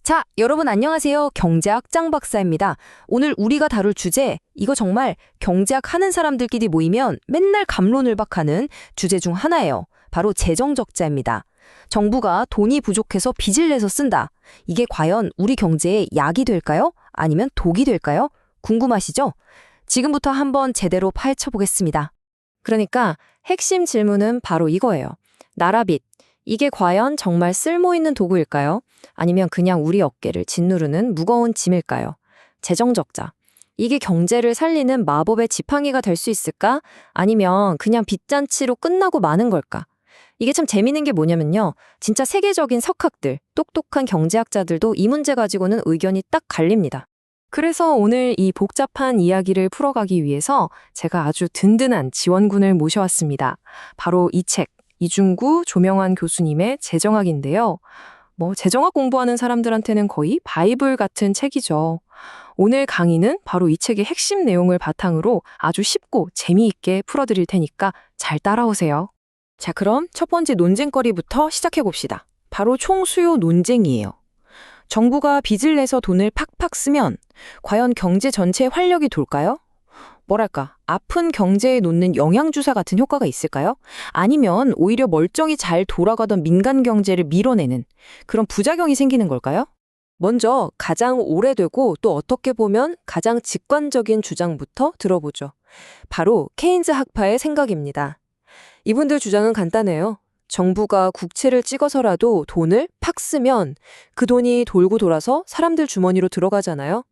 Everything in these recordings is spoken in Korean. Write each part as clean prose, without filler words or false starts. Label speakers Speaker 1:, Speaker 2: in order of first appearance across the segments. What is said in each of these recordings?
Speaker 1: 자, 여러분 안녕하세요. 경제학 짱 박사입니다. 오늘 우리가 다룰 주제, 이거 정말 경제학 하는 사람들끼리 모이면 맨날 갑론을박하는 주제 중 하나예요. 바로 재정 적자입니다. 정부가 돈이 부족해서 빚을 내서 쓴다. 이게 과연 우리 경제에 약이 될까요? 아니면 독이 될까요? 궁금하시죠? 지금부터 한번 제대로 파헤쳐 보겠습니다. 그러니까 핵심 질문은 바로 이거예요. 나라빚. 이게 과연 정말 쓸모있는 도구일까요? 아니면 그냥 우리 어깨를 짓누르는 무거운 짐일까요? 재정적자. 이게 경제를 살리는 마법의 지팡이가 될 수 있을까? 아니면 그냥 빚잔치로 끝나고 마는 걸까? 이게 참 재미있는 게 뭐냐면요. 진짜 세계적인 석학들, 똑똑한 경제학자들도 이 문제 가지고는 의견이 딱 갈립니다. 그래서 오늘 이 복잡한 이야기를 풀어가기 위해서 제가 아주 든든한 지원군을 모셔왔습니다. 바로 이 책. 이중구 조명환 교수님의 재정학인데요. 재정학 공부하는 사람들한테는 거의 바이블 같은 책이죠. 오늘 강의는 바로 이 책의 핵심 내용을 바탕으로 아주 쉽고 재미있게 풀어드릴 테니까 잘 따라오세요. 자, 그럼 첫 번째 논쟁거리부터 시작해봅시다. 바로 총수요 논쟁이에요. 정부가 빚을 내서 돈을 팍팍 쓰면 과연 경제 전체에 활력이 돌까요? 뭐랄까, 아픈 경제에 놓는 영양주사 같은 효과가 있을까요? 아니면 오히려 멀쩡히 잘 돌아가던 민간 경제를 밀어내는 그런 부작용이 생기는 걸까요? 먼저 가장 오래되고 또 어떻게 보면 가장 직관적인 주장부터 들어보죠. 바로 케인즈 학파의 생각입니다. 이분들 주장은 간단해요. 정부가 국채를 찍어서라도 돈을 팍 쓰면 그 돈이 돌고 돌아서 사람들 주머니로 들어가잖아요.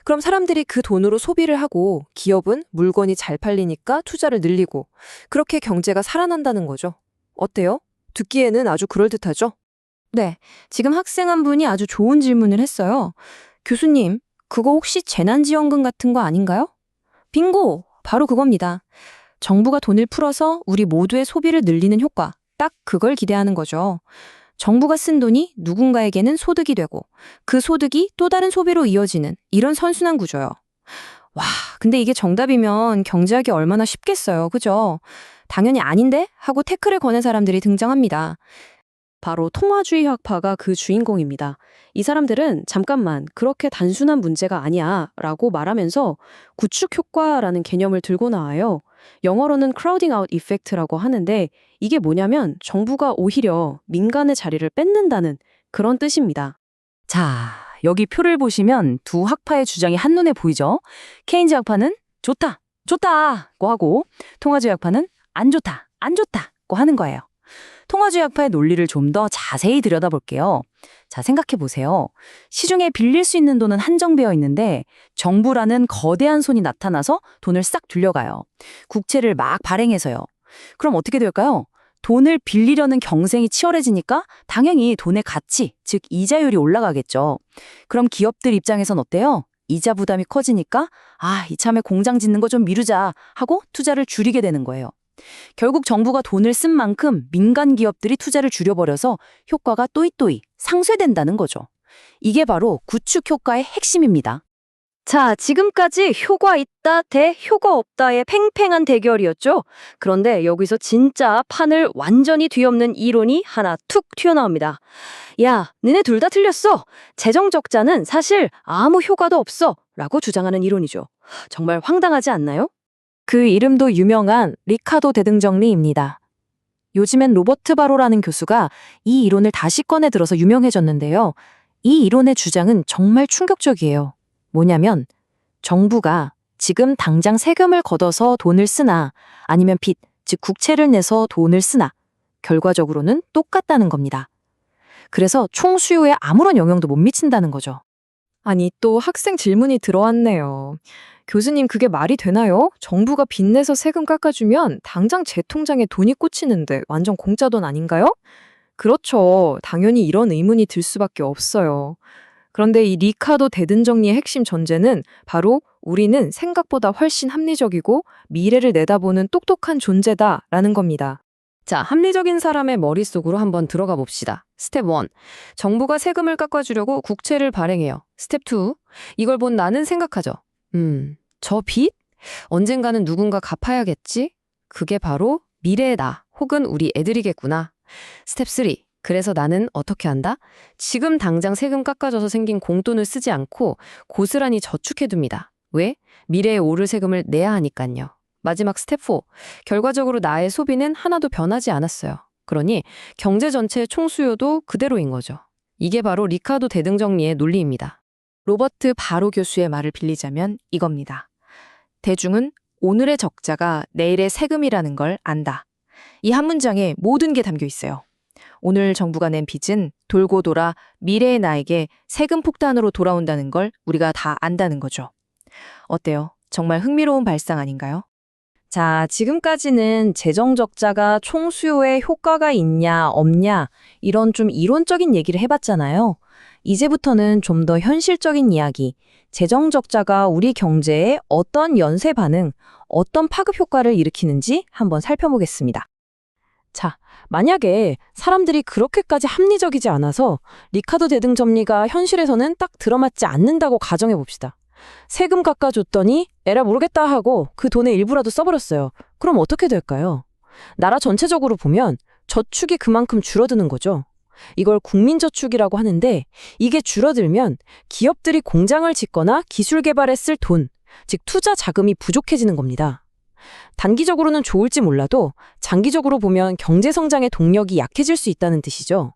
Speaker 1: 그럼 사람들이 그 돈으로 소비를 하고 기업은 물건이 잘 팔리니까 투자를 늘리고 그렇게 경제가 살아난다는 거죠. 어때요? 듣기에는 아주 그럴듯하죠? 네, 지금 학생 한 분이 아주 좋은 질문을 했어요. 교수님, 그거 혹시 재난지원금 같은 거 아닌가요? 빙고! 바로 그겁니다. 정부가 돈을 풀어서 우리 모두의 소비를 늘리는 효과, 딱 그걸 기대하는 거죠. 정부가 쓴 돈이 누군가에게는 소득이 되고 그 소득이 또 다른 소비로 이어지는 이런 선순환 구조요. 와, 근데 이게 정답이면 경제학이 얼마나 쉽겠어요. 그죠? 당연히 아닌데? 하고 태클을 거는 사람들이 등장합니다. 바로 통화주의 학파가 그 주인공입니다. 이 사람들은 잠깐만 그렇게 단순한 문제가 아니야 라고 말하면서 구축 효과라는 개념을 들고 나와요. 영어로는 crowding out effect라고 하는데 이게 뭐냐면 정부가 오히려 민간의 자리를 뺏는다는 그런 뜻입니다. 자, 여기 표를 보시면 두 학파의 주장이 한눈에 보이죠? 케인즈 학파는 좋다, 좋다고 하고 통화주의 학파는 안 좋다, 안 좋다고 하는 거예요. 통화주의 학파의 논리를 좀 더 자세히 들여다볼게요. 자, 생각해보세요. 시중에 빌릴 수 있는 돈은 한정되어 있는데 정부라는 거대한 손이 나타나서 돈을 싹 들려가요. 국채를 막 발행해서요. 그럼 어떻게 될까요? 돈을 빌리려는 경쟁이 치열해지니까 당연히 돈의 가치, 즉 이자율이 올라가겠죠. 그럼 기업들 입장에선 어때요? 이자 부담이 커지니까 이참에 공장 짓는 거 좀 미루자 하고 투자를 줄이게 되는 거예요. 결국 정부가 돈을 쓴 만큼 민간 기업들이 투자를 줄여버려서 효과가 또이또이 상쇄된다는 거죠. 이게 바로 구축 효과의 핵심입니다. 자, 지금까지 효과 있다 대 효과 없다의 팽팽한 대결이었죠? 그런데 여기서 진짜 판을 완전히 뒤엎는 이론이 하나 툭 튀어나옵니다. 야, 너네 둘 다 틀렸어. 재정 적자는 사실 아무 효과도 없어. 라고 주장하는 이론이죠. 정말 황당하지 않나요? 그 이름도 유명한 리카도 대등정리입니다. 요즘엔 로버트 바로라는 교수가 이 이론을 다시 꺼내 들어서 유명해졌는데요. 이 이론의 주장은 정말 충격적이에요. 뭐냐면 정부가 지금 당장 세금을 걷어서 돈을 쓰나 아니면 빚, 즉 국채를 내서 돈을 쓰나 결과적으로는 똑같다는 겁니다. 그래서 총수요에 아무런 영향도 못 미친다는 거죠. 아니, 또 학생 질문이 들어왔네요. 교수님, 그게 말이 되나요? 정부가 빚내서 세금 깎아주면 당장 제 통장에 돈이 꽂히는데 완전 공짜 돈 아닌가요? 그렇죠. 당연히 이런 의문이 들 수밖에 없어요. 그런데 이 리카도 대등정리의 핵심 전제는 바로 우리는 생각보다 훨씬 합리적이고 미래를 내다보는 똑똑한 존재다라는 겁니다. 자, 합리적인 사람의 머릿속으로 한번 들어가 봅시다. 스텝 1. 정부가 세금을 깎아주려고 국채를 발행해요. 스텝 2. 이걸 본 나는 생각하죠. 저 빚? 언젠가는 누군가 갚아야겠지? 그게 바로 미래의 나 혹은 우리 애들이겠구나. 스텝 3.
Speaker 2: 그래서 나는 어떻게 한다? 지금 당장 세금 깎아줘서 생긴 공돈을 쓰지 않고 고스란히 저축해둡니다. 왜? 미래에 오를 세금을 내야 하니깐요. 마지막 스텝 4. 결과적으로 나의 소비는 하나도 변하지 않았어요. 그러니 경제 전체의 총수요도 그대로인 거죠. 이게 바로 리카도 대등정리의 논리입니다.
Speaker 3: 로버트 바로 교수의 말을 빌리자면 이겁니다. 대중은 오늘의 적자가 내일의 세금이라는 걸 안다. 이 한 문장에 모든 게 담겨 있어요. 오늘 정부가 낸 빚은 돌고 돌아 미래의 나에게 세금 폭탄으로 돌아온다는 걸 우리가 다 안다는 거죠. 어때요? 정말 흥미로운 발상 아닌가요?
Speaker 1: 자, 지금까지는 재정 적자가 총수요에 효과가 있냐, 없냐, 이런 좀 이론적인 얘기를 해봤잖아요. 이제부터는 좀 더 현실적인 이야기, 재정 적자가 우리 경제에 어떤 연쇄 반응, 어떤 파급 효과를 일으키는지 한번 살펴보겠습니다. 자, 만약에 사람들이 그렇게까지 합리적이지 않아서 리카도 대등점리가 현실에서는 딱 들어맞지 않는다고 가정해 봅시다. 세금 깎아줬더니 에라 모르겠다 하고 그 돈의 일부라도 써버렸어요. 그럼 어떻게 될까요? 나라 전체적으로 보면 저축이 그만큼 줄어드는 거죠. 이걸 국민저축이라고 하는데 이게 줄어들면 기업들이 공장을 짓거나 기술 개발에 쓸 돈, 즉 투자 자금이 부족해지는 겁니다. 단기적으로는 좋을지 몰라도 장기적으로 보면 경제 성장의 동력이 약해질 수 있다는 뜻이죠.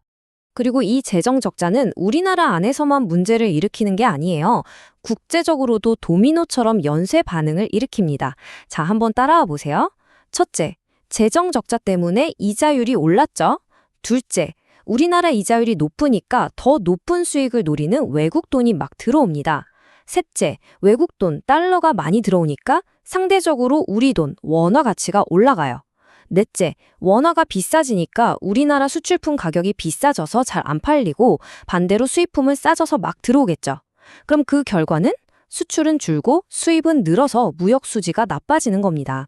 Speaker 1: 그리고 이 재정 적자는 우리나라 안에서만 문제를 일으키는 게 아니에요. 국제적으로도 도미노처럼 연쇄 반응을 일으킵니다. 자, 한번 따라와 보세요. 첫째, 재정 적자 때문에 이자율이 올랐죠. 둘째, 우리나라 이자율이 높으니까 더 높은 수익을 노리는 외국 돈이 막 들어옵니다. 셋째, 외국 돈, 달러가 많이 들어오니까 상대적으로 우리 돈, 원화 가치가 올라가요. 넷째, 원화가 비싸지니까 우리나라 수출품 가격이 비싸져서 잘 안 팔리고 반대로 수입품은 싸져서 막 들어오겠죠. 그럼 그 결과는 수출은 줄고 수입은 늘어서 무역 수지가 나빠지는 겁니다.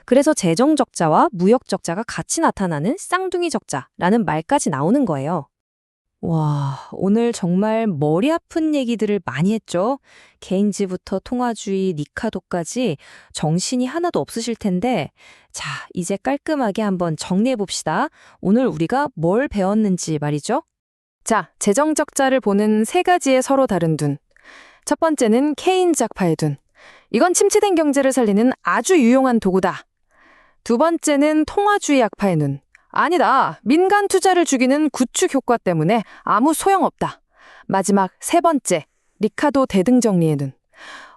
Speaker 1: 그래서 재정 적자와 무역 적자가 같이 나타나는 쌍둥이 적자라는 말까지 나오는 거예요. 와, 오늘 정말 머리 아픈 얘기들을 많이 했죠? 케인즈부터 통화주의, 리카도까지 정신이 하나도 없으실 텐데, 자, 이제 깔끔하게 한번 정리해 봅시다. 오늘 우리가 뭘 배웠는지 말이죠?
Speaker 3: 자, 재정 적자를 보는 세 가지의 서로 다른 눈. 첫 번째는 케인즈 학파의 눈. 이건 침체된 경제를 살리는 아주 유용한 도구다. 두 번째는 통화주의 학파의 눈. 아니다. 민간 투자를 죽이는 구축 효과 때문에 아무 소용없다. 마지막 세 번째, 리카도 대등정리의 눈.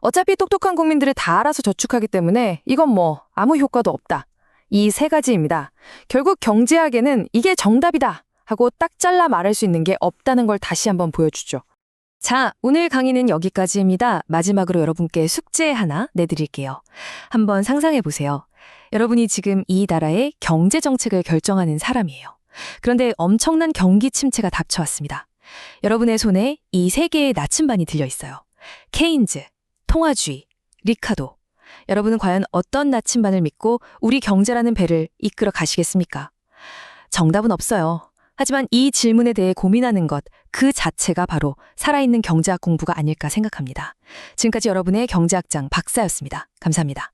Speaker 3: 어차피 똑똑한 국민들이 다 알아서 저축하기 때문에 이건 뭐 아무 효과도 없다. 이 세 가지입니다. 결국 경제학에는 이게 정답이다 하고 딱 잘라 말할 수 있는 게 없다는 걸 다시 한번 보여주죠. 자, 오늘 강의는 여기까지입니다. 마지막으로 여러분께 숙제 하나 내드릴게요. 한번 상상해 보세요. 여러분이 지금 이 나라의 경제 정책을 결정하는 사람이에요. 그런데 엄청난 경기 침체가 닥쳐왔습니다. 여러분의 손에 이 세 개의 나침반이 들려 있어요. 케인즈, 통화주의, 리카도. 여러분은 과연 어떤 나침반을 믿고 우리 경제라는 배를 이끌어 가시겠습니까? 정답은 없어요. 하지만 이 질문에 대해 고민하는 것, 그 자체가 바로 살아있는 경제학 공부가 아닐까 생각합니다. 지금까지 여러분의 경제학장 박사였습니다. 감사합니다.